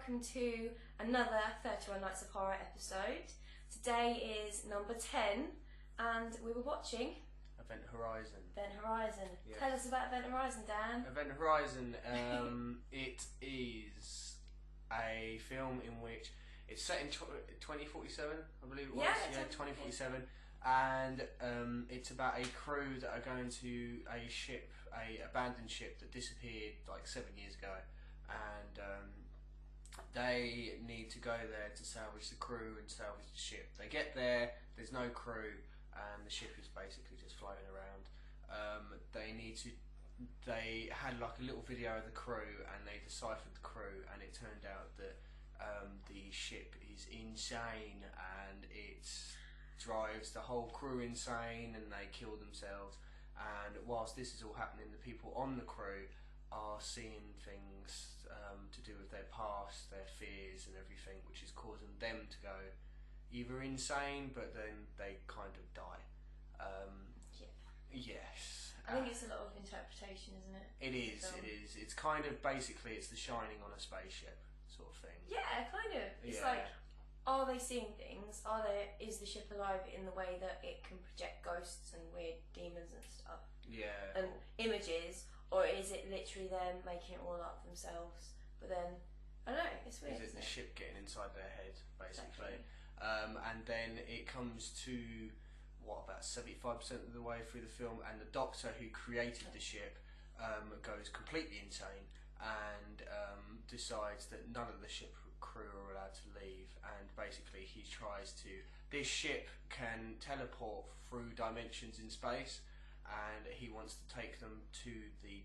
welcome to another 31 Nights of Horror episode. Today is number 10 and we were watching Event Horizon. Event Horizon. Yes. Tell us about Event Horizon, Dan. Event Horizon, it is a film in which it's set in 2047, I believe it was. Yeah, 2047. And it's about a crew that are going to a ship, a abandoned ship that disappeared like 7 years ago, and they need to go there to salvage the crew and salvage the ship. They get there, there's no crew, and the ship is basically just floating around. They had like a little video of the crew, and they deciphered the crew, and it turned out that the ship is insane, and it drives the whole crew insane, and they kill themselves. And whilst this is all happening, the people on the crew are seeing things to do with their past, their fears and everything, which is causing them to go either insane, but then they kind of die. Yes. I think it's a lot of interpretation, isn't it? It is, it is. It's kind of basically, it's The Shining on a spaceship sort of thing. Yeah, kind of. It's like, are they seeing things? Is the ship alive in the way that it can project ghosts and weird demons and stuff? Yeah. And images, or is it literally them making it all up themselves? But then, I don't know, it's weird. Is it the ship getting inside their head, basically? Exactly. And then it comes to, about 75% of the way through the film, and the doctor who created the ship goes completely insane and decides that none of the ship crew are allowed to leave, and basically he tries to, this ship can teleport through dimensions in space, and he wants to take them to the,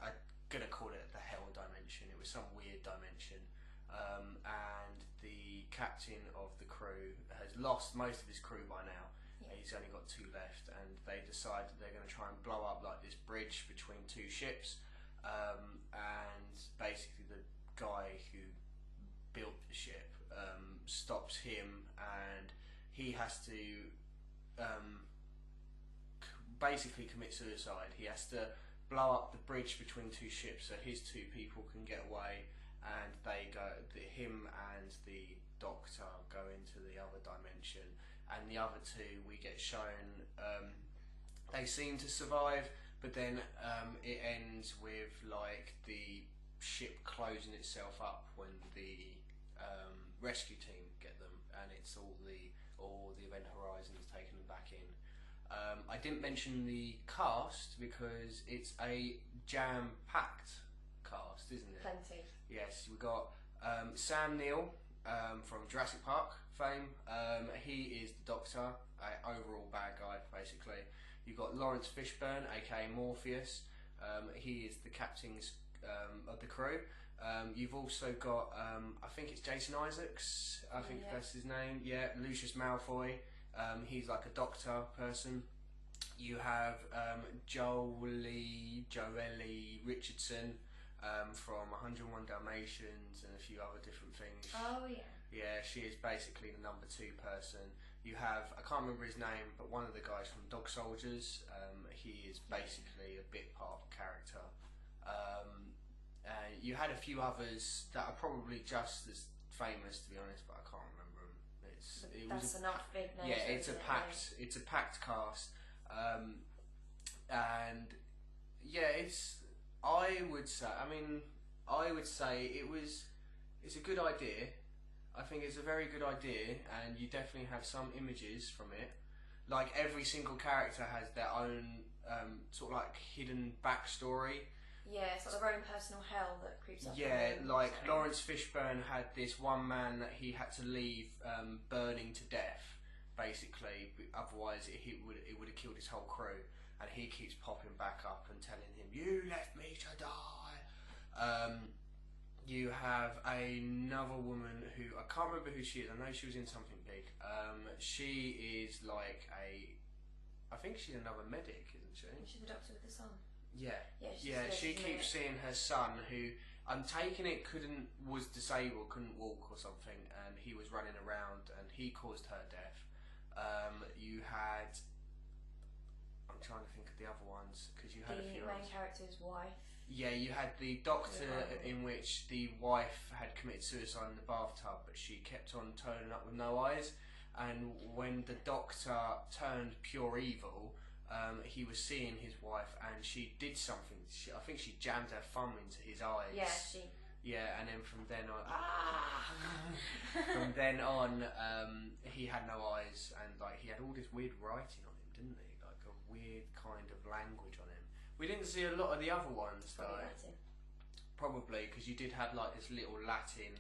I'm gonna call it the hell dimension, it was some weird dimension, and the captain of the crew has lost most of his crew by now. He's only got 2 left, and they decide that they're going to try and blow up like this bridge between 2 ships, and basically the guy who built the ship stops him, and he has to basically commit suicide. He has to blow up the bridge between 2 ships so his 2 people can get away, and they go, him and the doctor go into the other dimension, and the other 2 we get shown they seem to survive, but then it ends with like the ship closing itself up when the rescue team get them, and it's all the Event Horizons taking them back in. I didn't mention the cast because it's a jam-packed cast, isn't it? Plenty. Yes, we've got Sam Neill from Jurassic Park fame. He is the Doctor, overall bad guy basically. You've got Lawrence Fishburne, aka Morpheus. He is the captain of the crew. You've also got, I think it's Jason Isaacs, I think that's his name. Yeah, Lucius Malfoy. He's like a doctor person. You have Joely Richardson from 101 Dalmatians and a few other different things. Oh yeah. Yeah, she is basically the number 2 person. You have, I can't remember his name, but one of the guys from Dog Soldiers. He is basically a bit part of the character. You had a few others that are probably just as famous, to be honest, but I can't remember them. That's enough big names. Yeah, it's a packed cast, and yeah, I would say it's a good idea. I think it's a very good idea, and you definitely have some images from it. Like every single character has their own sort of like hidden backstory. Yeah, it's like their own personal hell that creeps up. Yeah, like Lawrence Fishburne had this one man that he had to leave burning to death, basically. Otherwise, it would have killed his whole crew. And he keeps popping back up and telling him, "You left me to die." You have another woman who, I can't remember who she is. I know she was in something big. She is like I think she's another medic, isn't she? She's the doctor with the son. Yeah, she keeps seeing her son, who I'm taking it was disabled, couldn't walk or something, and he was running around and he caused her death. You had, I'm trying to think of the other ones, because you had a few the main others. character's wife. Yeah, you had the doctor in which the wife had committed suicide in the bathtub, but she kept on turning up with no eyes. And when the doctor turned pure evil, he was seeing his wife, and she did something. I think she jammed her thumb into his eyes. Yeah, she. Yeah, and then from then on, from then on, he had no eyes, and like he had all this weird writing on him, didn't he? Like a weird kind of language on him. We didn't see a lot of the other ones though. Probably because you did have like this little Latin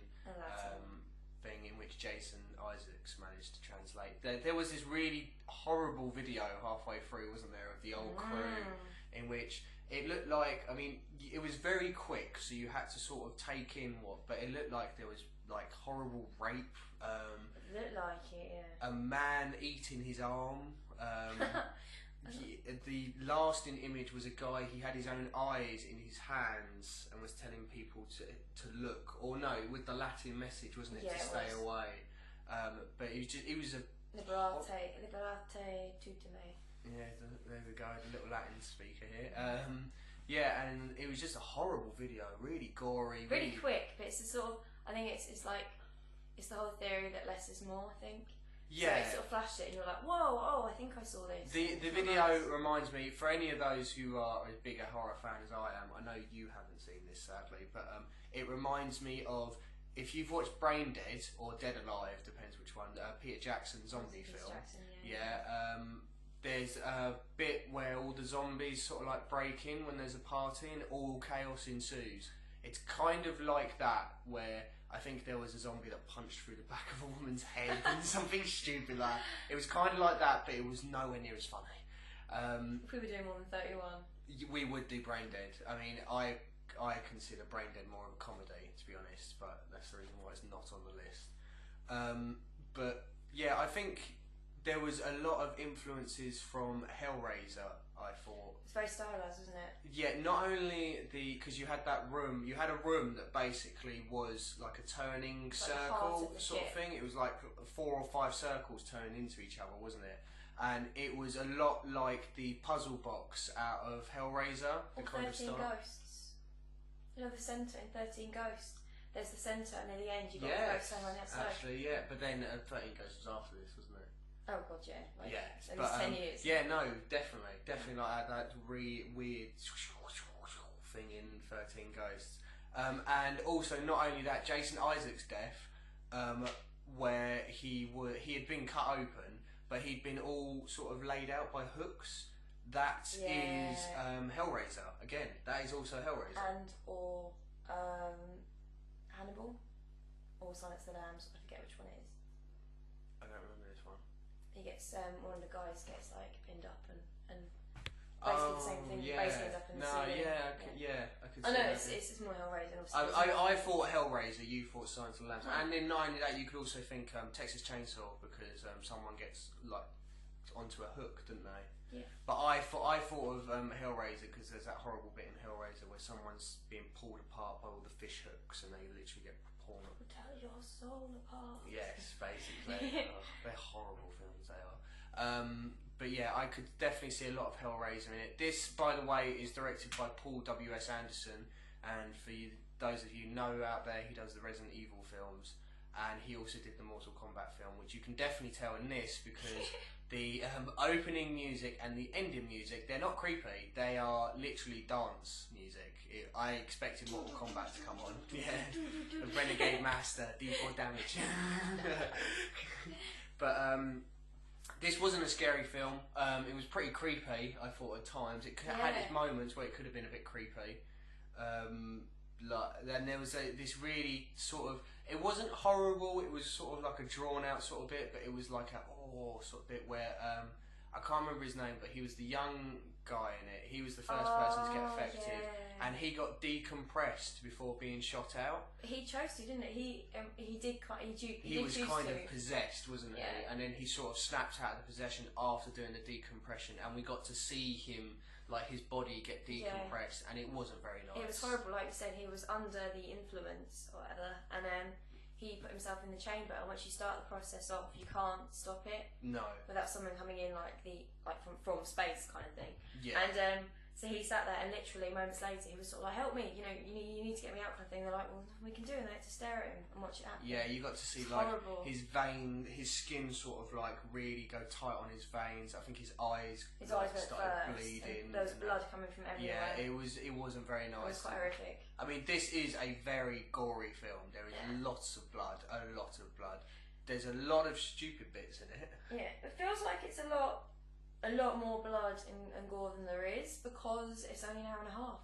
thing in which Jason Isaacs managed to translate. There was this really horrible video halfway through, wasn't there, of the old crew, in which it looked like, I mean, it was very quick, so you had to sort of take in but it looked like there was like horrible rape. It looked like it, yeah. A man eating his arm. The lasting image was a guy, he had his own eyes in his hands and was telling people to look, or no, with the Latin message, wasn't it, to stay away. But it was a... Liberate tutime. Yeah, there we go, the little Latin speaker here. Yeah, and it was just a horrible video, really gory. Really quick, but it's a sort of, I think it's like, it's the whole theory that less is more, I think. Yeah. So it sort of flashed it and you're like, whoa, I think I saw this. The video reminds me, for any of those who are as big a horror fan as I am, I know you haven't seen this sadly, but it reminds me of, if you've watched Brain Dead or Dead Alive, depends which one, Peter Jackson's zombie film. There's a bit where all the zombies sort of like break in when there's a party and all chaos ensues. It's kind of like that, where I think there was a zombie that punched through the back of a woman's head and something stupid like that. It was kind of like that, but it was nowhere near as funny. If we were doing more than 31. We would do Brain Dead. I mean, I consider Brain Dead more of a comedy, to be honest, but that's the reason why it's not on the list. But yeah, I think there was a lot of influences from Hellraiser, I thought. It's very stylized, isn't it? Yeah, not only because you had that room, you had a room that basically was like a turning circle sort of thing. It was like 4 or 5 circles turning into each other, wasn't it? And it was a lot like the puzzle box out of Hellraiser. Or 13 Ghosts. You know the centre in 13 Ghosts? There's the centre and at the end you've got the ghost on the outside. Actually, yeah, but then 13 Ghosts was after this, wasn't it? Oh god, yeah. Like, yeah, at least 10 years. Yeah, no, definitely like that weird thing in 13 Ghosts. And also, not only that, Jason Isaacs' death, where he had been cut open, but he'd been all sort of laid out by hooks. That is Hellraiser. Again, that is also Hellraiser. And or Hannibal, or Silence of the Lambs. I forget which one it is. I don't remember this one. He gets one of the guys gets like pinned up and basically the same thing. Basically ends up in the ceiling. I could. I know it's more Hellraiser. I thought Hellraiser. You thought Silence of the Lambs, and in not only that, you could also think Texas Chainsaw, because someone gets like onto a hook, didn't they? Yeah. But I thought of Hellraiser because there's that horrible bit in Hellraiser where someone's being pulled apart by all the fish hooks and they literally get pulled. Tell your soul apart. Yes, basically. They're horrible films, they are. But yeah, I could definitely see a lot of Hellraiser in it. This, by the way, is directed by Paul W.S. Anderson, and for you, those of you know out there, he does the Resident Evil films, and he also did the Mortal Kombat film, which you can definitely tell in this because the opening music and the ending music, they're not creepy, they are literally dance music. I expected Mortal Kombat to come on. Yeah, the Renegade Master, D4 damage. But this wasn't a scary film. It was pretty creepy, I thought, at times. It had its moments where it could have been a bit creepy. Then there was this really sort of, it wasn't horrible, it was sort of like a drawn out sort of bit, but it was like a sort of bit where I can't remember his name, but he was the young guy in it. He was the first person to get affected, and he got decompressed before being shot out. He chose to, didn't he? He was kind of possessed, wasn't he? And then he sort of snapped out of the possession after doing the decompression, and we got to see him, like his body get decompressed, and it wasn't very nice. It was horrible, like you said. He was under the influence or whatever, and he put himself in the chamber. And once you start the process off, you can't stop it. No. Without someone coming in, like from space kind of thing. Yeah. And So he sat there, and literally moments later, he was sort of like, "Help me, you know, you need to get me out," kind of thing. They're like, "Well, we can do it." And they had to stare at him and watch it happen. Yeah, you got to see It's like horrible. his skin sort of like really go tight on his veins. I think his eyes His like, eyes went started first, bleeding. and there was blood coming from everywhere. Yeah, it wasn't very It nice. was quite horrific. I mean, this is a very gory film. There is Yeah. lots of blood, a lot of blood. There's a lot of stupid bits in it. Yeah, it feels like it's a lot more blood and gore than there is because it's only an hour and a half.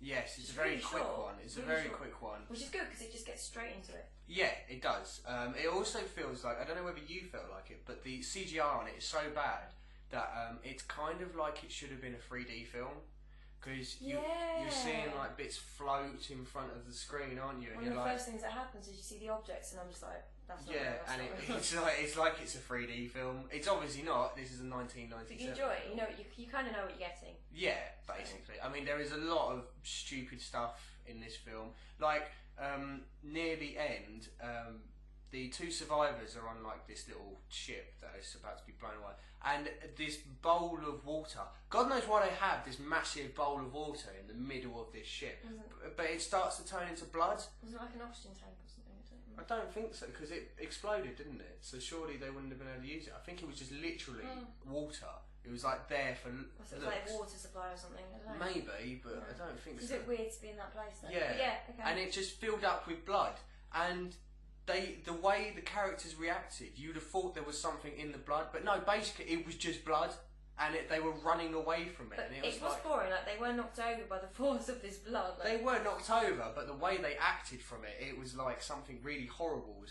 Yes, it's It's a very really quick short, one. It's a really very short. quick one. Which is good because it just gets straight into it. Yeah, it does. It also feels like, I don't know whether you felt like it, but the CGI on it is so bad that it's kind of like it should have been a 3D film. Because you're seeing like bits float in front of the screen, aren't you? And One you're of the like, first things that happens is you see the objects, and I'm just like, that's not real, yeah, that's and not real. it's like it's a 3D film. It's obviously not. This is a 1997. But you enjoy it. You know, you kind of know what you're getting. Yeah, basically. I mean, there is a lot of stupid stuff in this film. Like near the end, the two survivors are on like this little ship that is about to be blown away, and this bowl of water. God knows why they have this massive bowl of water in the middle of this ship, but it starts to turn into blood. Wasn't it like an oxygen tank or something? I don't think so, because it exploded, didn't it? So surely they wouldn't have been able to use it. I think it was just literally water. It was like there for So it was like water supply or something. I don't know. Maybe, but I don't think It's so. a bit weird to be in that place though. Yeah, But yeah, okay. And it just filled up with blood, and the way the characters reacted, you'd have thought there was something in the blood, but no, basically it was just blood, and they were running away from it. But and it was like, boring, like they were knocked over by the force of this blood. Like, they were knocked over, but the way they acted from it, it was like something really horrible was.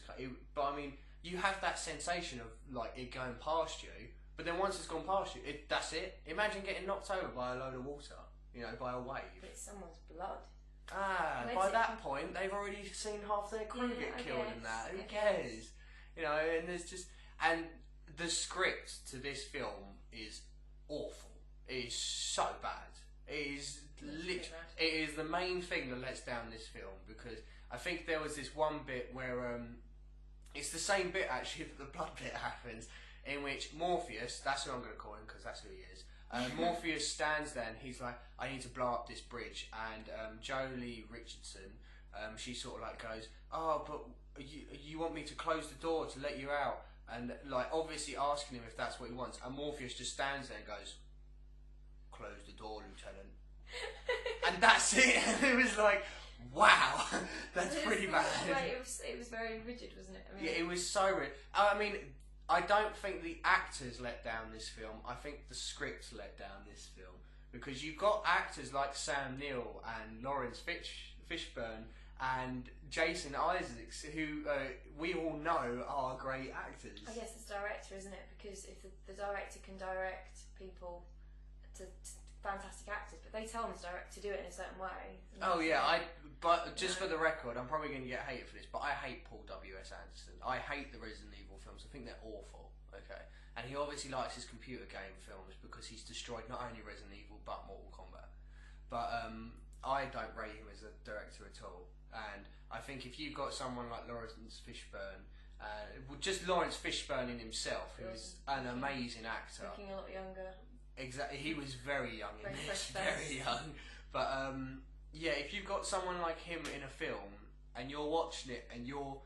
But I mean, you have that sensation of like it going past you, but then once it's gone past you, that's it. Imagine getting knocked over by a load of water, you know, by a wave. But it's someone's blood. By that point, they've already seen half their crew Yeah, get I killed guess, in that. Who I cares? guess. You know, and there's just. And the script to this film is awful. It is so bad. It is literally. It is the main thing that lets down this film, because I think there was this one bit where. It's the same bit actually that the blood bit happens, in which Morpheus, that's who I'm going to call him because that's who he is. Morpheus stands there and he's like, I need to blow up this bridge, and Jolie Richardson, she sort of like goes, oh, but you want me to close the door to let you out, and like obviously asking him if that's what he wants, and Morpheus just stands there and goes, close the door, Lieutenant. And that's it. And it was like, wow, that's pretty bad. Like, it was very rigid, wasn't it? I mean, Yeah, it was so rigid. I mean, I don't think the actors let down this film. I think the script let down this film, because you've got actors like Sam Neill and Lawrence Fishburne and Jason Isaacs, who we all know are great actors. I guess it's director, isn't it? Because if the director can direct people to fantastic actors, but they tell them to do it in a certain way. Oh yeah, but just for the record, I'm probably going to get hated for this, but I hate Paul W.S. Anderson. I hate the Resident Evil films. I think they're awful. Okay, and he obviously likes his computer game films because he's destroyed not only Resident Evil but Mortal Kombat. But I don't rate him as a director at all. And I think if you've got someone like Lawrence Fishburne, just Lawrence Fishburne in himself, who's an amazing actor. Looking a lot younger. Exactly, he was very young in Very this, fresh very face. young. But yeah, if you've got someone like him in a film and you're watching it and you're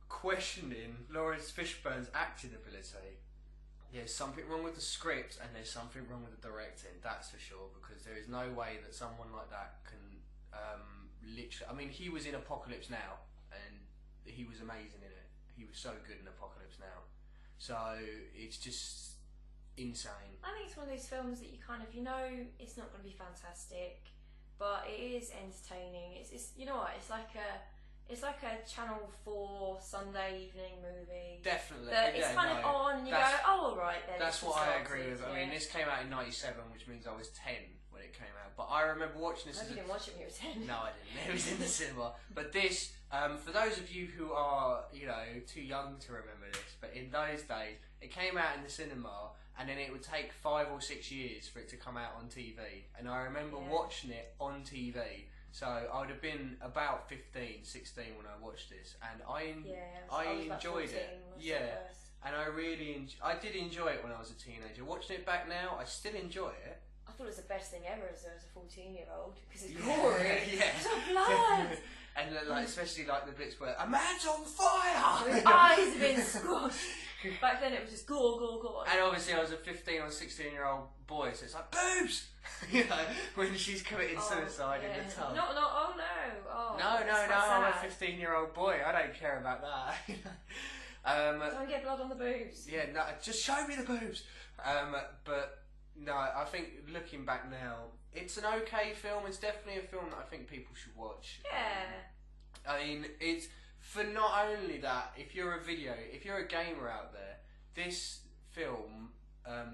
questioning Lawrence Fishburne's acting ability, there's something wrong with the script and there's something wrong with the directing. That's for sure, because there is no way that someone like that can literally. I mean, he was in Apocalypse Now and he was amazing in it. He was so good in Apocalypse Now. So it's just insane. I think it's one of those films that you kind of, you know, it's not going to be fantastic, but it is entertaining. It's you know what? It's like a Channel 4 Sunday evening movie. Definitely. It's kind of on, and you go, oh, all right then. That's what I agree with. Yeah. I mean, this came out in '97, which means I was 10 when it came out. But I remember watching this. I didn't watch it when you were 10. No, I didn't. It was in the cinema. But this, for those of you who are, you know, too young to remember this, but in those days, it came out in the cinema, and then it would take 5 or 6 years for it to come out on TV. And I remember watching it on TV. So I would have been about 15, 16 when I watched this, and I was about enjoyed 14, it. was Yeah, the first. and I really I did enjoy it when I was a teenager. Watching it back now, I still enjoy it. I thought it was the best thing ever as a 14-year-old because it's gory. Yeah. It's got blood. And like, especially like the bits where a man's on fire. His eyes have been squashed. Back then it was just gore, gore, gore. And obviously I was a 15 or 16-year-old boy, so it's like boobs. You know, when she's committing suicide in the tub. Oh no. Oh, no. I'm a 15-year-old boy. I don't care about that. Don't get blood on the boobs. Yeah, no, just show me the boobs. But no, I think looking back now, it's an okay film. It's definitely a film that I think people should watch. Yeah. I mean, it's for not only that. If you're a gamer out there, this film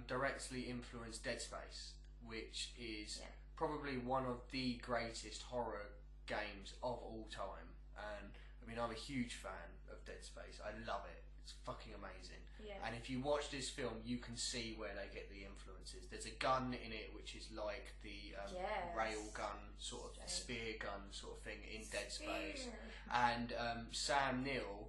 directly influenced Dead Space, which is probably one of the greatest horror games of all time. And I mean, I'm a huge fan of Dead Space. I love it. It's fucking amazing. Yeah. And if you watch this film, you can see where they get the influences. There's a gun in it which is like the rail gun, sort of spear gun sort of thing in Dead Space. And Sam Neill,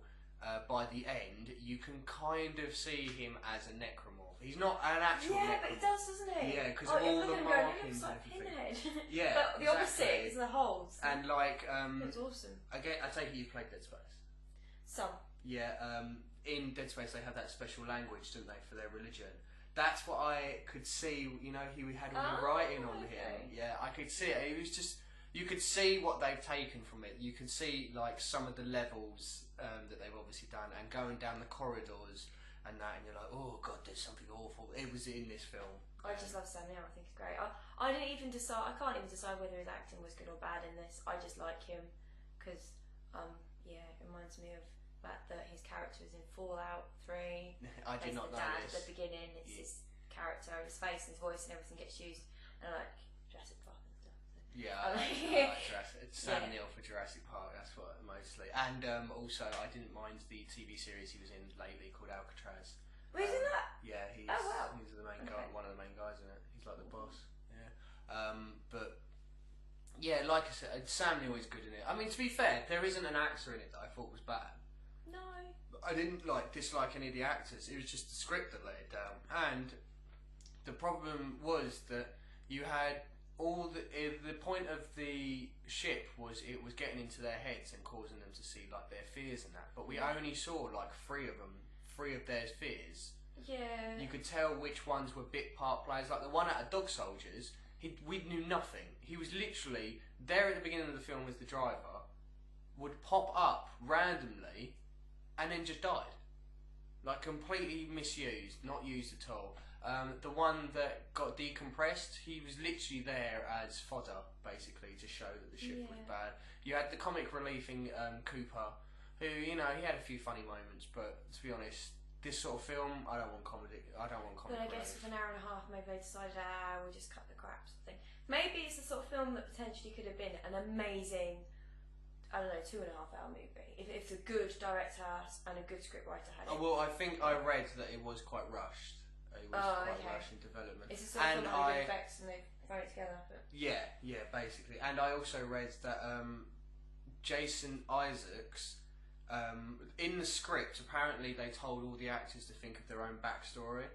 by the end, you can kind of see him as a necromorph. He's not an actual necromorph. Yeah, but he does, doesn't he? Yeah, because of all the markings and everything. Yeah, but the opposite is the holes. And like, it's awesome. Again, I take it you've played Dead Space. Some. Yeah, in Dead Space they have that special language, don't they, for their religion. That's what I could see, you know, he had all the writing on him. Yeah, I could see it. It was just, you could see what they've taken from it. You can see, like, some of the levels that they've obviously done, and going down the corridors and that, and you're like, oh god, there's something awful. It was in this film. I just love Sam Neill. I think he's great. I didn't even decide. I can't even decide whether his acting was good or bad in this. I just like him because, it reminds me of that his character is in Fallout 3. I did not know dad this. At the beginning, it's his character, his face and his voice and everything gets used. And I like Jurassic Park and stuff. So. Yeah, I like Jurassic. It's Sam Neill for Jurassic Park. That's what mostly. And also, I didn't mind the TV series he was in lately called Alcatraz. Was he in that? Yeah, he's the main guy, one of the main guys in it. He's like the boss. Yeah. But yeah, like I said, Sam Neill is good in it. I mean, to be fair, there isn't an actor in it that I thought was bad. No. I didn't dislike any of the actors. It was just the script that let it down. And the problem was that you had all the point of the ship was it was getting into their heads and causing them to see like their fears and that. But we only saw like three of their fears. Yeah. You could tell which ones were bit part players. Like the one out of Dog Soldiers, we knew nothing. He was literally there at the beginning of the film as the driver, would pop up randomly, and then just died. Like completely misused, not used at all. The one that got decompressed, he was literally there as fodder, basically, to show that the ship was bad. You had the comic relieving Cooper, who, you know, he had a few funny moments, but to be honest, this sort of film, I don't want comedy. I don't want comedy. But I guess with an hour and a half, maybe they decided, we'll just cut the crap sort of thing. Maybe it's the sort of film that potentially could have been an amazing, I don't know, 2.5 hour movie. If a good director and a good scriptwriter had it. Well, I think I read that it was quite rushed. It was quite rushed in development. It's a sort of film that had effects and they throw it together. But. Yeah, basically. And I also read that Jason Isaacs, in the script, apparently they told all the actors to think of their own backstory.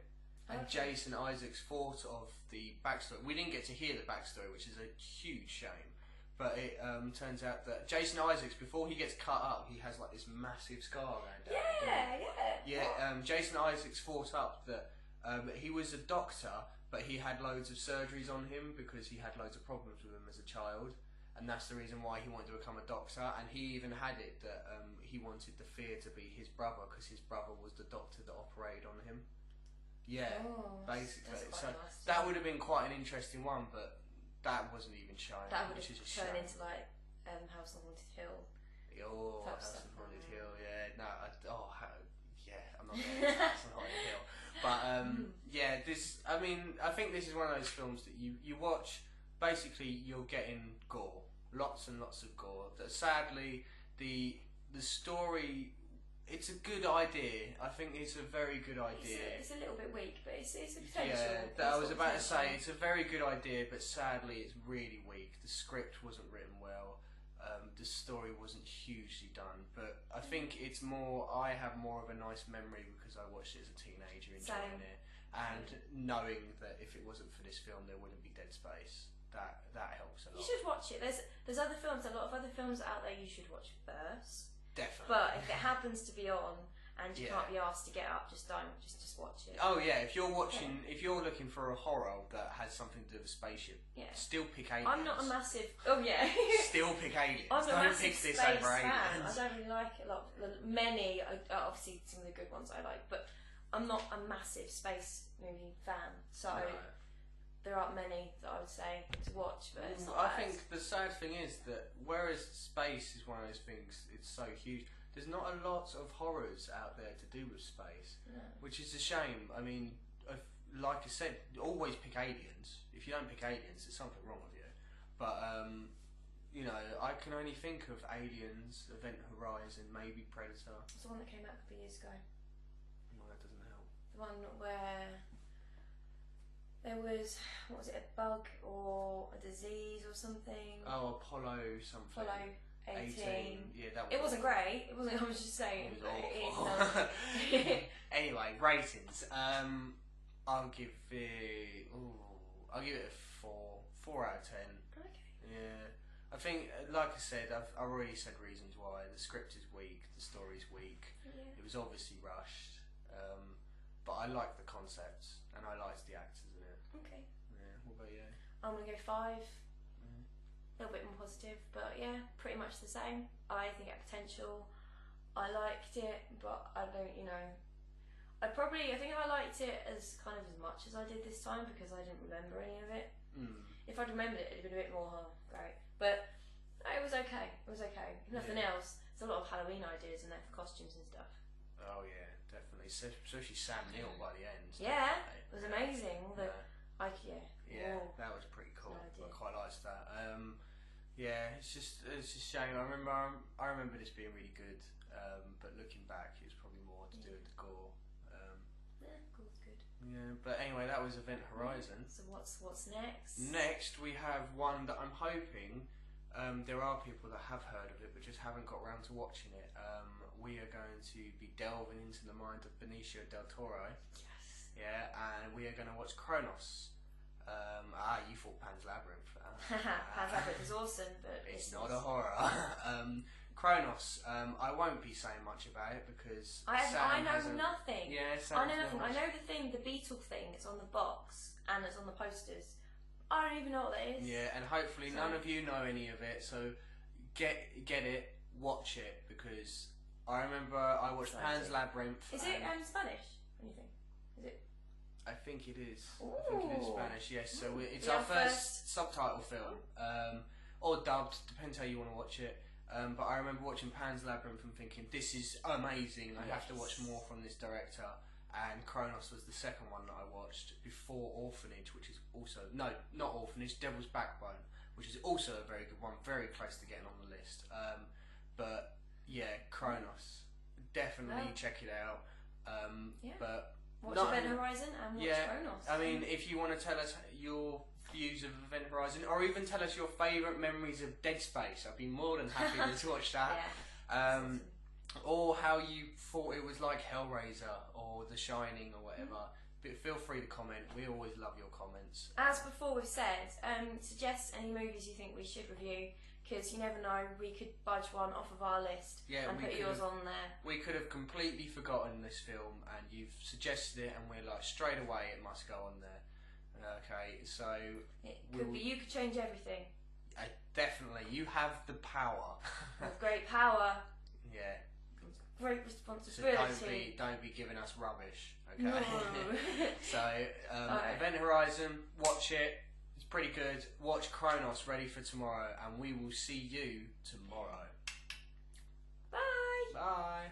And Jason Isaacs thought of the backstory. We didn't get to hear the backstory, which is a huge shame. But it turns out that Jason Isaacs, before he gets cut up, he has like this massive scar around down. Jason Isaacs thought up that he was a doctor, but he had loads of surgeries on him because he had loads of problems with him as a child. And that's the reason why he wanted to become a doctor. And he even had it that he wanted the fear to be his brother because his brother was the doctor that operated on him. Yeah, basically. So that would have been quite an interesting one, but that wasn't even shown. That would have turned into like House on Haunted Hill. Oh, House on Haunted Hill, yeah. No, I'm not going to House on Haunted Hill. But I think this is one of those films that you watch. Basically, you're getting gore, lots and lots of gore. Sadly, the story. It's a good idea. I think it's a very good idea. It's a little bit weak, but it's a potential. Yeah, I was about to say it's a very good idea, but sadly it's really weak. The script wasn't written well. The story wasn't hugely done, but I think it's more. I have more of a nice memory because I watched it as a teenager, enjoying it, and knowing that if it wasn't for this film, there wouldn't be Dead Space. That helps a lot. You should watch it. There's other films, a lot of other films out there you should watch first. Definitely. But if it happens to be on and you Yeah. can't be asked to get up, just don't. Just watch it. Oh yeah, if you're watching, if you're looking for a horror that has something to do with a spaceship, Yeah. still pick Aliens. I'm not a massive. Oh yeah. Still pick Aliens. I'm a Don't massive pick space this over fan. Aliens. I don't really like it a lot. Many, obviously, some of the good ones I like, but I'm not a massive space movie fan. So No. there aren't many that I would say to watch. But it's not I bad. think the sad thing is that whereas space is one of those things, it's so huge. There's not a lot of horrors out there to do with space, No. which is a shame. I mean, like I said, always pick Aliens. If you don't pick Aliens, there's something wrong with you. But you know, I can only think of Aliens, Event Horizon, maybe Predator. It's the one that came out a couple of years ago. Well, that doesn't help. The one where there was, what was it, a bug or a disease or something? Oh, Apollo something. Apollo 18. Yeah, that was. It wasn't great. It wasn't. I was just saying. It But was it is. awful. Anyway, ratings. I'll give it. I'll give it a 4 out of 10. Okay. Yeah, I think, like I said, I've already said reasons why. The script is weak, the story's weak. Yeah. It was obviously rushed, but I liked the concept and I liked the actors in it. Okay. Yeah. What about you? I'm gonna go 5. A little bit more positive, but yeah, pretty much the same. I think it had potential. I liked it, but I don't, I think I liked it as kind of as much as I did this time because I didn't remember any of it. If I'd remembered it, it'd been a bit more, great. But no, it was okay. It was okay. If nothing else, there's a lot of Halloween ideas in there for costumes and stuff. Oh yeah, definitely. Especially Sam Neill by the end. Yeah, it was amazing. Yeah, Whoa. that was pretty cool. No idea. I quite liked that. Yeah, it's a shame. I remember this being really good, but looking back, it's probably more to do with the gore. Yeah, cool, good. Yeah, but anyway, that was Event Horizon. So what's next? Next, we have one that I'm hoping there are people that have heard of it, but just haven't got around to watching it. We are going to be delving into the mind of Benicio del Toro. Yes. Yeah, and we are going to watch Kronos. You thought Pan's Labyrinth. Pan's Labyrinth is awesome, but It's not a horror. Kronos. I won't be saying much about it because I Sam know hasn't- nothing. Yeah, I Sam's know never nothing. I watched- know the beetle thing. It's on the box and it's on the posters. I don't even know what that is. Yeah, and hopefully So- none of you know any of it. So get it, watch it because I remember I watched Pan's Exciting. Labyrinth. Is it and Spanish? Anything? Is it? I think it is. I think it is Ooh. Spanish. Yes. So it's Yeah, our first subtitle film, or dubbed, depends how you want to watch it. But I remember watching Pan's Labyrinth and thinking, this is amazing. I have to watch Yes. more from this director. And Kronos was the second one that I watched before Orphanage, which is also not Orphanage, Devil's Backbone, which is also a very good one, very close to getting on the list. But yeah, Kronos, definitely Wow. check it out. Yeah. But Watch no- Event Horizon and watch yeah, Kronos. I mean, if you want to tell us your views of Event Horizon, or even tell us your favourite memories of Dead Space, I'd be more than happy to watch that. Yeah. Or how you thought it was like Hellraiser or The Shining or whatever. But feel free to comment. We always love your comments. As before we've said, suggest any movies you think we should review, because you never know, we could budge one off of our list Yeah, and we put could yours have- on there. We could have completely forgotten this film, and you've suggested it, and we're like, straight away, it must go on there. Okay, so It could be, you could change everything. definitely, you have the power. With great power, Yeah. great So responsibility. don't be giving us rubbish. Okay. No. So Alright. Event Horizon, watch it. It's pretty good. Watch Kronos, ready for tomorrow, and we will see you tomorrow. Bye. Bye.